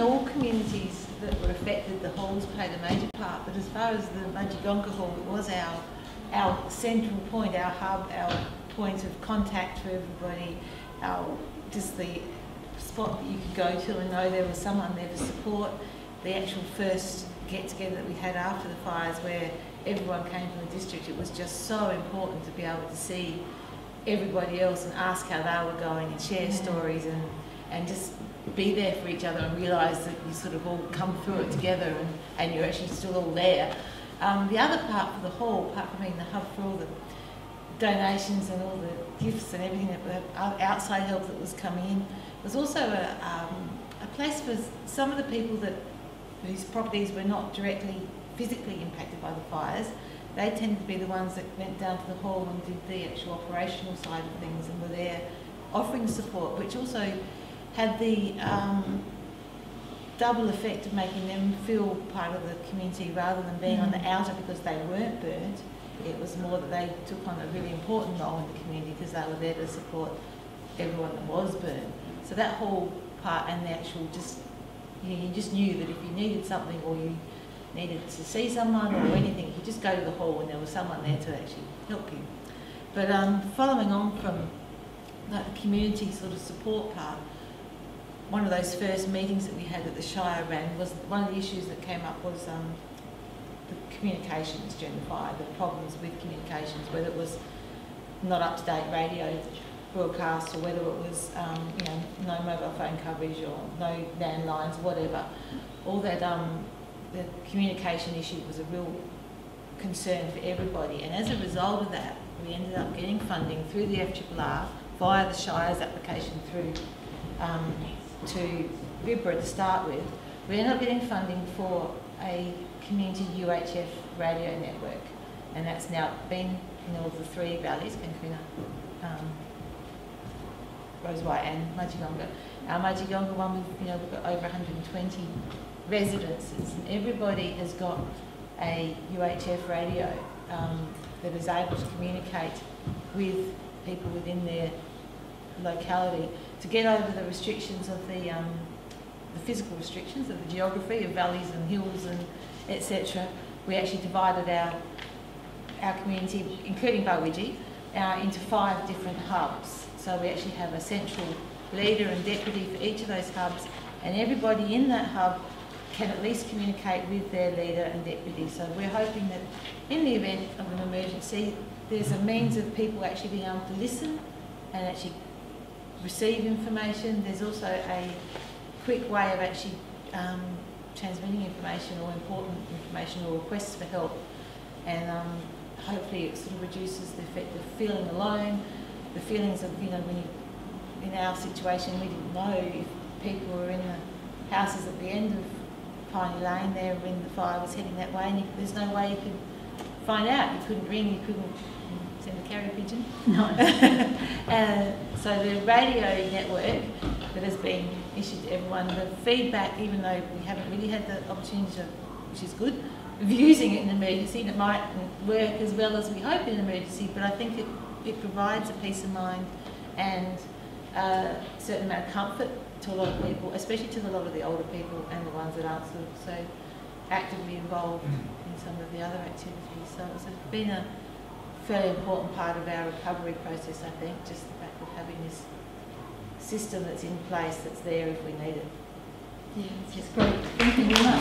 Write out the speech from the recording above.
all communities that were affected, the halls played a major part, but as far as the Majigonka Hall, it was our central point, our hub, our point of contact for everybody, just the spot that you could go to and know there was someone there to support. The actual first get-together that we had after the fires, where everyone came from the district, it was just so important to be able to see everybody else and ask how they were going and share stories and just be there for each other and realise that you sort of all come through it together and you're actually still all there. The other part for the hall, apart from being the hub for all the donations and all the gifts and everything that outside help that was coming in, was also a place for some of the people whose properties were not directly physically impacted by the fires. They tended to be the ones that went down to the hall and did the actual operational side of things and were there offering support, which also had the double effect of making them feel part of the community rather than being on the outer because they weren't burnt. It was more that they took on a really important role in the community because they were there to support everyone that was burnt. So that whole part and the actual you just knew that if you needed something or you needed to see someone or anything, you just go to the hall and there was someone there to actually help you. But following on from the community sort of support part, one of those first meetings that we had that the Shire ran was one of the issues that came up was the communications during the fire, the problems with communications, whether it was not up-to-date radio broadcast or whether it was no mobile phone coverage or no landlines, whatever. All that the communication issue was a real concern for everybody, and as a result of that we ended up getting funding through the FRRR via the Shire's application through to VIBRA to start with. We ended up getting funding for a community UHF radio network, and that's now been in all the three valleys, Cancuna, Rose White and Majigonga. Our Majigonga one, we've got over 120 residences, and everybody has got a UHF radio that is able to communicate with people within their locality to get over the restrictions of the physical restrictions of the geography of valleys and hills and etc. We actually divided our community, including Bawiji, into 5 different hubs. So we actually have a central leader and deputy for each of those hubs, and everybody in that hub can at least communicate with their leader and deputy. So we're hoping that in the event of an emergency, there's a means of people actually being able to listen and actually receive information. There's also a quick way of actually transmitting information or important information or requests for help, and hopefully it sort of reduces the effect of feeling alone, the feelings of, when you, in our situation, we didn't know if people were in the houses at the end of Piney Lane there when the fire was heading that way, and there's no way you could find out. You couldn't ring, you couldn't send a carrier pigeon. No. So the radio network that has been issued to everyone, the feedback, even though we haven't really had the opportunity to, which is good, of using it in an emergency, and it might work as well as we hope in an emergency, but I think it provides a peace of mind and a certain amount of comfort to a lot of people, especially to a lot of the older people and the ones that aren't so actively involved in some of the other activities. So it's been a fairly important part of our recovery process, I think, just the fact of having this system that's in place, that's there if we need it. Yeah, it's just great. Thank you very much.